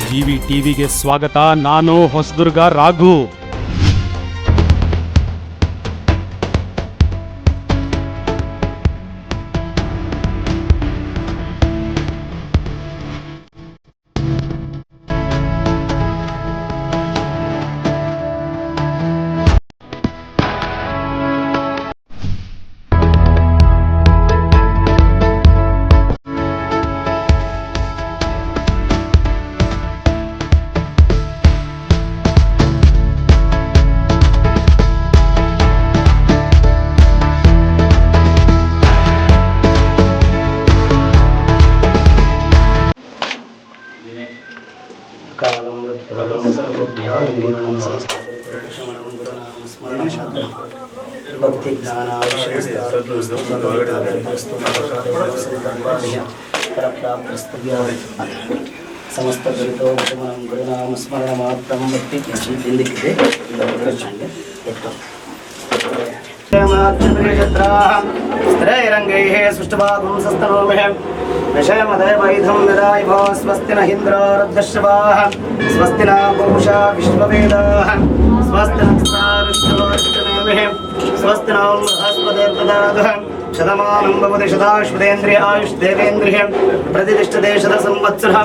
GV ಟಿವಿಗೆ ಸ್ವಾಗತ. ನಾನು ಹೊಸದುರ್ಗ ರಾಘು. ಭಕ್ತಿ ಜ್ಞಾನ ಸಮಸ್ತ ಗುರುತೋತ್ತಮಂ ಗುರುನಾಮ ಸ್ಮರಣ ಮಾತ್ರ ಭಕ್ತಿ ಹಿಂದಿಕ್ಕಿದೆ ಸ್ತ್ರೈರಂಗೈಃ ಸೃಷ್ಟವಾಗುಂ ಸಸ್ತನೋಮಃ ವಿಷಯಮದೈವೈಧಂ ವಿದಾಯಿಭೋ ಸ್ವಸ್ತಿ ನ ಇಂದ್ರೋ ರುದ್ರಶ್ರವಾಃ ಸ್ವಸ್ತಿ ನ ಪೂಷಾ ವಿಶ್ವವೇದಾಃ ಸ್ವಸ್ತಿ ನಸ್ತಾರಿಷ್ಟೋರ್ಜನೇಮಿಃ ಸ್ವಸ್ತಿ ನೋ ಬೃಹಸ್ಪತಿರ್ದದಾತಃ ಶತಮಾನಂ ಭವತಿ ಶತಾಯುಷ್ಪದೇಂದ್ರಿಯ ಆಯುಷ್ ದೇವೇಂದ್ರಿಯ ಪ್ರತಿಷ್ಠಿತೇ ಶತ ಸಂವತ್ಸರಃ.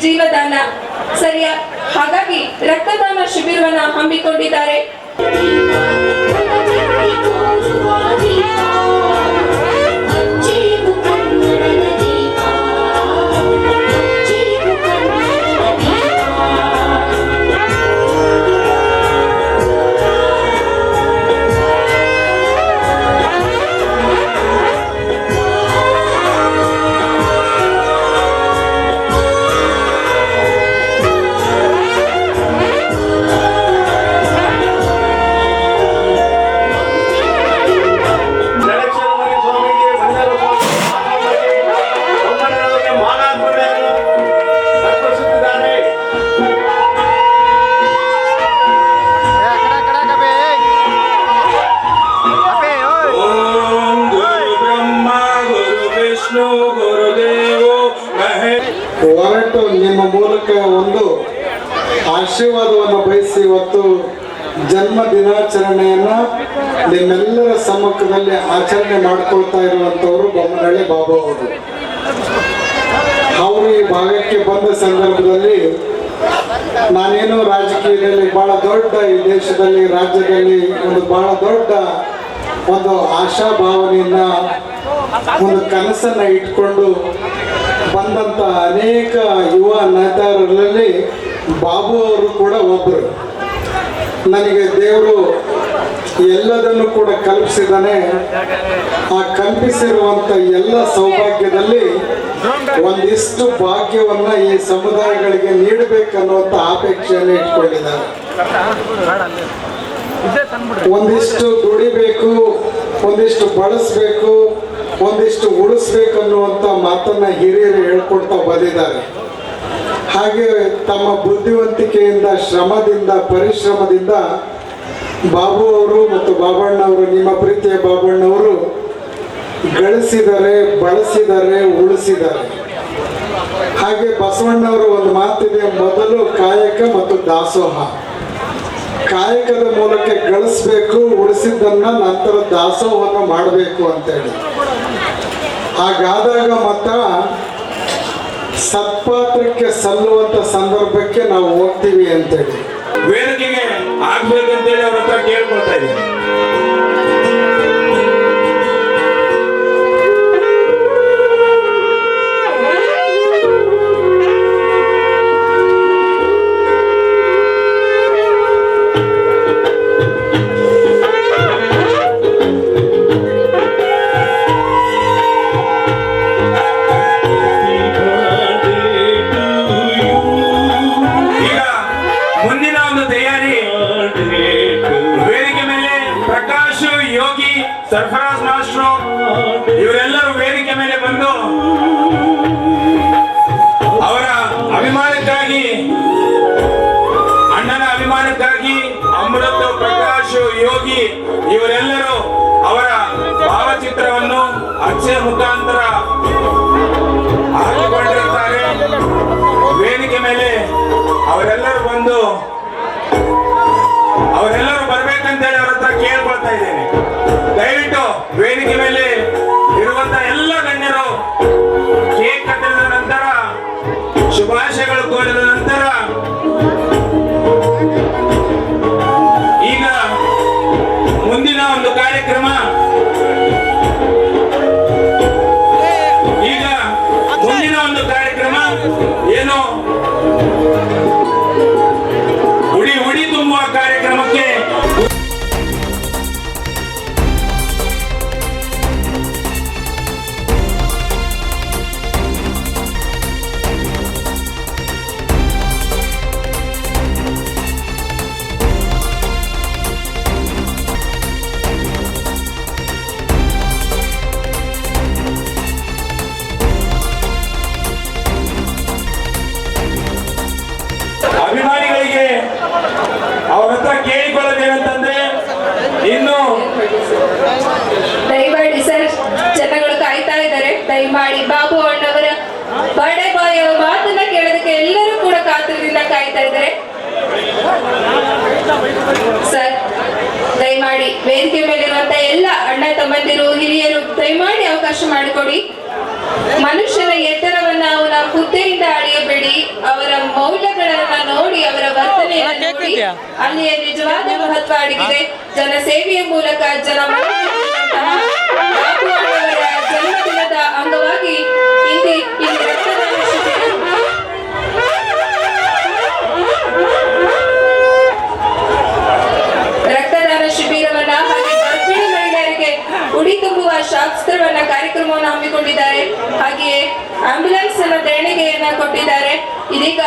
ಜೀವದಾನ ಸರಿಯ. ಹಾಗಾಗಿ ರಕ್ತದಾನ ಶಿಬಿರವನ್ನ ಹಮ್ಮಿಕೊಂಡಿದ್ದಾರೆ. ಹೊರಟು ನಿಮ್ಮ ಮೂಲಕ ಒಂದು ಆಶೀರ್ವಾದವನ್ನು ಬಯಸಿ ಇವತ್ತು ಜನ್ಮ ದಿನಾಚರಣೆಯನ್ನ ನಿಮ್ಮೆಲ್ಲರ ಸಮ್ಮುಖದಲ್ಲಿ ಆಚರಣೆ ಮಾಡ್ಕೊಳ್ತಾ ಇರುವಂತವರು ಬೊಮ್ಮನಹಳ್ಳಿ ಬಾಬು ಅವರು ಈ ಭಾಗಕ್ಕೆ ಬಂದ ಸಂದರ್ಭದಲ್ಲಿ ನಾನೇನು ರಾಜಕೀಯದಲ್ಲಿ ಬಹಳ ದೊಡ್ಡ ಈ ದೇಶದಲ್ಲಿ ರಾಜ್ಯದಲ್ಲಿ ಒಂದು ಬಹಳ ದೊಡ್ಡ ಒಂದು ಆಶಾಭಾವನೆಯನ್ನ ಒಂದು ಕನಸನ್ನ ಇಟ್ಕೊಂಡು ಬಂದಂತ ಅನೇಕ ಯುವ ನೇತಾರರಲ್ಲಿ ಬಾಬು ಅವರು ಕೂಡ ಒಬ್ಬರು. ನನಗೆ ದೇವರು ಎಲ್ಲದನ್ನು ಕೂಡ ಕಲ್ಪಿಸಿದ್ದಾನೆ. ಆ ಕಲ್ಪಿಸಿರುವಂತ ಎಲ್ಲ ಸೌಭಾಗ್ಯದಲ್ಲಿ ಒಂದಿಷ್ಟು ಭಾಗ್ಯವನ್ನ ಈ ಸಮುದಾಯಗಳಿಗೆ ನೀಡಬೇಕನ್ನುವಂತ ಅಪೇಕ್ಷೆಯನ್ನು ಇಟ್ಕೊಂಡಿದ್ದಾರೆ. ಒಂದಿಷ್ಟು ದುಡಿಬೇಕು, ಒಂದಿಷ್ಟು ಬಳಸಬೇಕು, ಒಂದಿಷ್ಟು ಉಳಿಸ್ಬೇಕು ಅನ್ನುವಂಥ ಮಾತನ್ನ ಹಿರಿಯರು ಹೇಳ್ಕೊಡ್ತಾ ಬಂದಿದ್ದಾರೆ. ಹಾಗೆ ತಮ್ಮ ಬುದ್ಧಿವಂತಿಕೆಯಿಂದ, ಶ್ರಮದಿಂದ, ಪರಿಶ್ರಮದಿಂದ ಬಾಬು ಅವರು ಮತ್ತು ಬಾಬಣ್ಣವರು, ನಿಮ್ಮ ಪ್ರೀತಿಯ ಬಾಬಣ್ಣವರು ಗಳಿಸಿದ್ದಾರೆ, ಬಳಸಿದ್ದಾರೆ, ಉಳಿಸಿದ್ದಾರೆ. ಹಾಗೆ ಬಸವಣ್ಣವರು ಒಂದು ಮಾತಿದೆ, ಮೊದಲು ಕಾಯಕ ಮತ್ತು ದಾಸೋಹ. ಕಾಯಕದ ಮೂಲಕ ಗಳಿಸ್ಬೇಕು, ಉಳಿಸಿದ್ದನ್ನ ನಂತರ ದಾಸೋಹವನ್ನು ಮಾಡಬೇಕು ಅಂತೇಳಿ. ಹಾಗಾದಾಗ ಮಾತ್ರ ಸತ್ಪಾತ್ರಕ್ಕೆ ಸಲ್ಲುವಂತ ಸಂದರ್ಭಕ್ಕೆ ನಾವು ಹೋಗ್ತೀವಿ ಅಂತೇಳಿ ವೇದಿಕೆಗೆ ಆಗ್ಬೇಕಂತೇಳಿ ಅವ್ರ ಹತ್ರ ಕೇಳ್ಕೊಳ್ತಾ ಇದ್ದೀನಿ. ಸರ್ಫರಾಜ್ ಮಾಸ್ಟ್ರು ಇವರೆಲ್ಲರೂ ವೇದಿಕೆ ಮೇಲೆ ಬಂದು ಅವರ ಅಭಿಮಾನಕ್ಕಾಗಿ, ಅಣ್ಣನ ಅಭಿಮಾನಕ್ಕಾಗಿ ಅಮೃತ, ಪ್ರಕಾಶ್, ಯೋಗಿ ಇವರೆಲ್ಲರೂ ಅವರ ಭಾವಚಿತ್ರವನ್ನು ಅಕ್ಷಯ ಮುಖಾಂತರ ಹಾಕಿಕೊಂಡಿರುತ್ತಾರೆ. ವೇದಿಕೆ ಮೇಲೆ ಅವರೆಲ್ಲರೂ ಬಂದು ಅವರೆಲ್ಲರೂ ಬರ್ಬೇಕಂತೇಳಿ ಅವ್ರ ಹತ್ರ ಕೇಳ್ಕೊಳ್ತಾ ಇದ್ದೇನೆ. ದಯವಿಟ್ಟು ವೇದಿಕೆ ಮೇಲೆ ಇರುವಂತ ಎಲ್ಲ ಗಣ್ಯರು ಕೇಕ್ ಕಟ್ಟಿದ ನಂತರ, ಶುಭಾಶಯಗಳು ಕೋರಿದ ನಂತರ ಈಗ ಮುಂದಿನ ಒಂದು ಕಾರ್ಯಕ್ರಮ ಏನು ಉಡಿ ತುಂಬುವ ಕಾರ್ಯಕ್ರಮಕ್ಕೆ ಅಭಿಮಾನಿಗಳಿಗೆ ಅವ್ರ ಹತ್ರ ಕೇಳಿಕೊಳ್ಳೋದೇನಂತಂದ್ರೆ, ಇನ್ನು ದಯಮಾಡಿ ಸರ್, ಜನಗಳು ಕಾಯ್ತಾ ಇದ್ದಾರೆ. ದಯಮಾಡಿ ಬಾಬು ಅಣ್ಣವರ ಬರ್ಡೇ ಬಾಯ್ ಮಾತನ್ನ ಕೇಳೋದಕ್ಕೆ ಎಲ್ಲರೂ ಕೂಡ ಕಾತರದಿಂದ ಕಾಯ್ತಾ ಇದ್ದಾರೆ. ಸರ್ ದಯಮಾಡಿ ವೇದಿಕೆ ಮೇಲಿರುವಂತ ಎಲ್ಲ ಅಣ್ಣ ತಮ್ಮಂದಿರು, ಹಿರಿಯರು ದಯಮಾಡಿ ಅವಕಾಶ ಮಾಡಿಕೊಡಿ. ಮನುಷ್ಯನ ಎತ್ತರವನ್ನ ಅವನ ಹುದ್ದೆಯಿಂದ ಅಳೆಯಬೇಡಿ, ಅವರ ಮೌಲ್ಯಗಳನ್ನ ನೋಡಿ, ಅವರ ವರ್ತನೆಯನ್ನು ನೋಡಿ ಅಲ್ಲಿಯ ನಿಜವಾದ ಮಹತ್ವ ಅಡಗಿದೆ. ಜನ ಸೇವೆಯ ಮೂಲಕ ಜನ ಬಾಬು ಅವರ ಜನ್ಮದಿನದ ಅಂಗವಾಗಿ ಇಲ್ಲಿ ರಕ್ತದಾನ ಶಿಬಿರ ಶಿಬಿರವನ್ನ ಹಾಗೆ ಗರ್ಭಿಣಿ ಮಹಿಳೆಯರಿಗೆ ಉಡಿ ತುಂಬುವ ಶಾಸ್ತ್ರವನ್ನ ಕಾರ್ಯಕ್ರಮವನ್ನು ಹಮ್ಮಿಕೊಂಡಿದ್ದಾರೆ. ಹಾಗೆಯೇ ಆಂಬ್ಯುಲೆನ್ಸ್ ಅನ್ನ ದೇಣಿಗೆಯನ್ನ ಕೊಟ್ಟಿದ್ದಾರೆ. ಇದೀಗ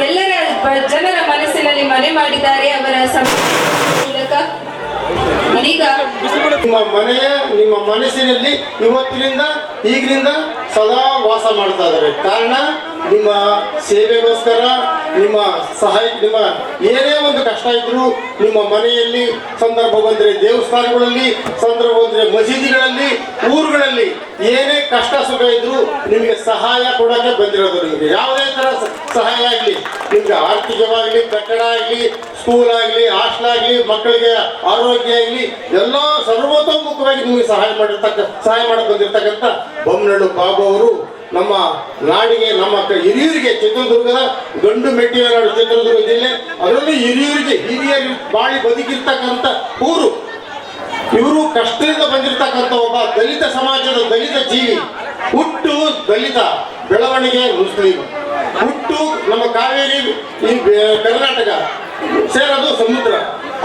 ಎಲ್ಲರ ಜನರ ಮನಸ್ಸಿನಲ್ಲಿ ಮನೆ ಮಾಡಿದ್ದಾರೆ ಅವರ ಮೂಲಕ. ಇದೀಗ ನಿಮ್ಮ ಮನಸ್ಸಿನಲ್ಲಿ ಇವತ್ತಿನಿಂದ ಈಗಿನಿಂದ ಸದಾ ವಾಸ ಮಾಡ್ತಾ ಇದ್ದಾರೆ. ಕಾರಣ ನಿಮ್ಮ ಸೇವೆಗೋಸ್ಕರ, ನಿಮ್ಮ ನಿಮ್ಮ ಏನೇ ಒಂದು ಕಷ್ಟ ಇದ್ರೂ ನಿಮ್ಮ ಮನೆಯಲ್ಲಿ, ಸಂದರ್ಭ ಬಂದರೆ ದೇವಸ್ಥಾನಗಳಲ್ಲಿ, ಸಂದರ್ಭ ಬಂದರೆ ಮಸೀದಿಗಳಲ್ಲಿ, ಊರುಗಳಲ್ಲಿ ಏನೇ ಕಷ್ಟ ಸುಖ ಇದ್ರೂ ನಿಮಗೆ ಸಹಾಯ ಕೊಡೋಕೆ ಬಂದಿರೋದು. ನಿಮಗೆ ಯಾವುದೇ ಥರ ಸಹಾಯ ಆಗಲಿ, ನಿಮಗೆ ಆರ್ಥಿಕವಾಗಲಿ, ಕಟ್ಟಡ ಆಗಲಿ, ಸ್ಕೂಲ್ ಆಗಲಿ, ಹಾಸ್ಟೆಲ್ ಆಗಲಿ, ಮಕ್ಕಳಿಗೆ ಆರೋಗ್ಯ ಆಗಲಿ, ಎಲ್ಲ ಸರ್ವತೋಮುಖವಾಗಿ ನಿಮಗೆ ಸಹಾಯ ಮಾಡಕ್ಕೆ ಬಂದಿರತಕ್ಕಂಥ ಬೊಮ್ಮನಹಳ್ಳಿ ಬಾಬು ಅವರು ನಮ್ಮ ನಾಡಿಗೆ, ನಮ್ಮ ಹಿರಿಯರಿಗೆ, ಚಿತ್ರದುರ್ಗದ ಗಂಡು ಮೆಟ್ಟಿನ ನಾಡು ಚಿತ್ರದುರ್ಗ ಜಿಲ್ಲೆ, ಅದರಲ್ಲೂ ಹಿರಿಯರು ಬಾಳಿ ಬದುಕಿರ್ತಕ್ಕಂಥ ಊರು. ಇವರು ಕಷ್ಟದಿಂದ ಬಂದಿರತಕ್ಕಂಥ ಒಬ್ಬ ದಲಿತ ಸಮಾಜದ ದಲಿತ ಜೀವಿ. ಹುಟ್ಟು ದಲಿತ, ಬೆಳವಣಿಗೆ ಮುಸ್ಲಿಂ. ಹುಟ್ಟು ನಮ್ಮ ಕಾವೇರಿ, ಈ ಕರ್ನಾಟಕ ಸೇರೋದು ಸಮುದ್ರ.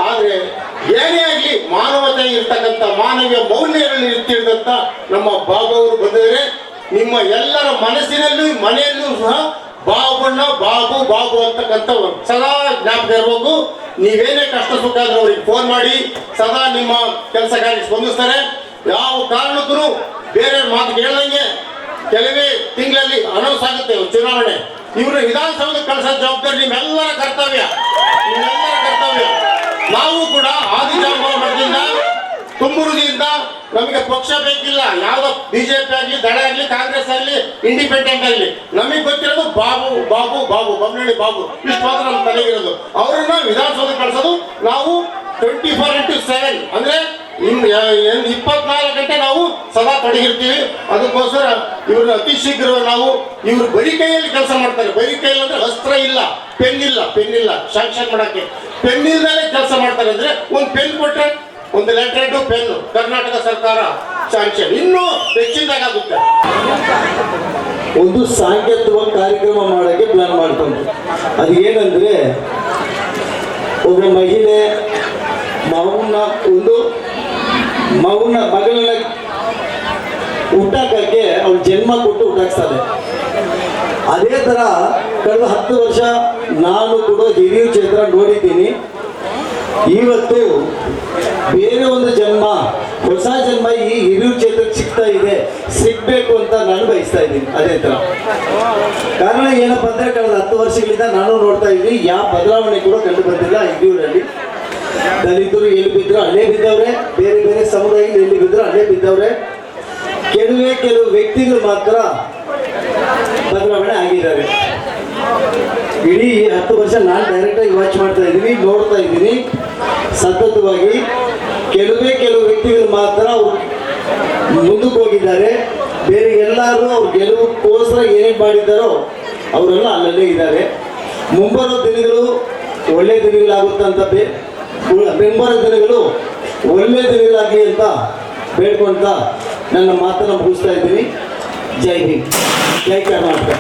ಆದರೆ ಏನೇ ಆಗಲಿ ಮಾನವತೆ ಇರ್ತಕ್ಕಂಥ, ಮಾನವೀಯ ಮೌಲ್ಯಗಳಲ್ಲಿ ಇರ್ತಿರ್ತಂಥ ನಮ್ಮ ಬಾಬು ಅವರು ಬಂದಿದ್ದಾರೆ. ನಿಮ್ಮ ಎಲ್ಲರ ಮನಸ್ಸಿನಲ್ಲೂ ಮನೆಯಲ್ಲೂ ಸಹ ಬಾಬಣ್ಣ, ಬಾಬು ಬಾಬು ಅಂತಕ್ಕಂಥ ಸದಾ ಜ್ಞಾಪಕ ಇರಬೇಕು. ನೀವೇನೇ ಕಷ್ಟ ಸುಖ ಆದ್ರೂ ಅವ್ರಿಗೆ ಫೋನ್ ಮಾಡಿ ಸದಾ ನಿಮ್ಮ ಕೆಲಸ ಕಾರ್ಯ ಸ್ಪಂದಿಸ್ತಾರೆ. ಯಾವ ಕಾರಣಕ್ಕೂ ಬೇರೆ ಮಾತು ಕೇಳ್ದಂಗೆ ಕೆಲವೇ ತಿಂಗಳಲ್ಲಿ ಅನೌನ್ಸ್ ಆಗುತ್ತೆ ಚುನಾವಣೆ. ಇವರು ವಿಧಾನಸೌಧಕ್ಕೆ ಕಳಿಸೋ ಜವಾಬ್ದಾರಿ ನಿಮ್ಮೆಲ್ಲರ ಕರ್ತವ್ಯ. ನಾವು ಕೂಡ ಆದಿಜಾಂಬ ಮಠದಿಂದ ತುಂಬುರುದಿಯಿಂದ ನಮಗೆ ಪಕ್ಷ ಬೇಕಿಲ್ಲ. ಯಾವ್ದೋ ಬಿಜೆಪಿ ಆಗಲಿ, ದಳ ಆಗಲಿ, ಕಾಂಗ್ರೆಸ್ ಆಗಲಿ, ಇಂಡಿಪೆಂಡೆಂಟ್ ಆಗಲಿ, ನಮಗೆ ಗೊತ್ತಿರೋದು ಬಾಬು ಬಾಬು ಬಾಬು ಬೊಮ್ಮನಹಳ್ಳಿ ಬಾಬು. ಇಷ್ಟು ಮಾತ್ರ ನಮ್ಮ ತಲೆಗಿರೋದು. ಅವರನ್ನ ವಿಧಾನಸೌಧಕ್ಕೆ ಕಳಿಸೋದು ನಾವು 24x7 ಅಂದ್ರೆ 24 ಗಂಟೆ ನಾವು ಸದಾ ತೊಡಗಿರ್ತೀವಿ. ಅದಕ್ಕೋಸ್ಕರ ಇವ್ರನ್ನ ಅತಿ ಶೀಘ್ರ ನಾವು ಇವ್ರು ಬರೀ ಕೈಯಲ್ಲಿ ಕೆಲಸ ಮಾಡ್ತಾರೆ. ಬರೀ ಕೈಯಲ್ಲಿ ಅಂದ್ರೆ ಅಸ್ತ್ರ ಇಲ್ಲ, ಪೆನ್ ಇಲ್ಲ ಶಾಂಕ್ಷನ್ ಮಾಡಕ್ಕೆ. ಪೆನ್ ಇಲ್ದಾನೆ ಕೆಲಸ ಮಾಡ್ತಾರೆ. ಅಂದ್ರೆ ಒಂದು ಪೆನ್ ಕೊಟ್ರೆ, ಒಂದು ಲೆಟರ್ ಪೆನ್, ಕರ್ನಾಟಕ ಸರ್ಕಾರ ಶಾಂಕ್ಷನ್ ಇನ್ನೂ ಹೆಚ್ಚಿನದಾಗುತ್ತೆ. ಒಂದು ಸಾಂಕೇತಿಕ ಕಾರ್ಯಕ್ರಮ ಮಾಡೋಕ್ಕೆ ಪ್ಲಾನ್ ಮಾಡ್ಕೊಂಡು, ಅದು ಏನಂದ್ರೆ ಒಬ್ಬ ಮಹಿಳೆ ಮಗಳನ್ನ ಹುಟ್ಟಾಕಕ್ಕೆ ಅವ್ಳು ಜನ್ಮ ಕೊಟ್ಟು ಹುಟ್ಟಾಕ್ಸ್ತಾರೆ. ಅದೇ ಥರ ಕಳೆದ 10 ವರ್ಷ ನಾನು ಕೂಡ ಹಿರಿಯ ಕ್ಷೇತ್ರ ನೋಡಿದ್ದೀನಿ. ಇವತ್ತು ಬೇರೆ ಒಂದು ಜನ್ಮ, ಹೊಸ ಜನ್ಮ ಈ ಹಿರಿಯ ಕ್ಷೇತ್ರಕ್ಕೆ ಸಿಗ್ಬೇಕು ಅಂತ ನಾನು ಬಯಸ್ತಾ ಇದ್ದೀನಿ. ಅದೇ ಥರ ಕಾರಣ ಏನಪ್ಪ ಅಂದರೆ ಕಳೆದ 10 ವರ್ಷಗಳಿಂದ ನಾನು ನೋಡ್ತಾ ಇದ್ದೀನಿ, ಯಾವ ಬದಲಾವಣೆ ಕೂಡ ಕಂಡು ಬಂದಿಲ್ಲ. ಹಿರಿಯೂರಲ್ಲಿ ದಲಿತರು ಎಲ್ಲಿ ಬಿದ್ದರು ಅಲ್ಲೇ ಬಿದ್ದವ್ರೆ, ಬೇರೆ ಬೇರೆ ಸಮುದಾಯಗಳು ಎಲ್ಲಿ ಬಿದ್ದರು ಅಲ್ಲೇ ಬಿದ್ದವ್ರೆ. ಕೆಲವು ವ್ಯಕ್ತಿಗಳು ಮಾತ್ರ ಬದಲಾವಣೆ ಆಗಿದ್ದಾರೆ. ಇಡೀ 10 ವರ್ಷ ನಾನು ಡೈರೆಕ್ಟಾಗಿ ವಾಚ್ ಮಾಡ್ತಾ ಇದ್ದೀನಿ, ನೋಡ್ತಾ ಇದ್ದೀನಿ ಸತತವಾಗಿ. ಕೆಲವು ವ್ಯಕ್ತಿಗಳು ಮಾತ್ರ ಮುಂದಕ್ಕೆ ಹೋಗಿದ್ದಾರೆ. ಬೇರೆ ಎಲ್ಲರೂ ಅವ್ರು ಗೆಲುವುಕ್ಕೋಸ್ಕರ ಏನೇನು ಮಾಡಿದ್ದಾರೋ ಅವರೆಲ್ಲ ಅಲ್ಲಲ್ಲೇ ಇದ್ದಾರೆ. ಮುಂಬರೋ ದಿನಗಳು ಒಳ್ಳೆ ದಿನಗಳಾಗುತ್ತಂತ ಮುಂಬರೋ ದಿನಗಳು ಒಳ್ಳೆ ದಿನಗಳಾಗಲಿ ಅಂತ ಬೇಡ್ಕೊಳ್ತಾ ನನ್ನ ಮಾತನ್ನು ಮುಗಿಸ್ತಾ ಇದ್ದೀನಿ. ಜೈ ಹಿಂದ್, ಜೈ ಕರ್ನಾಟಕ.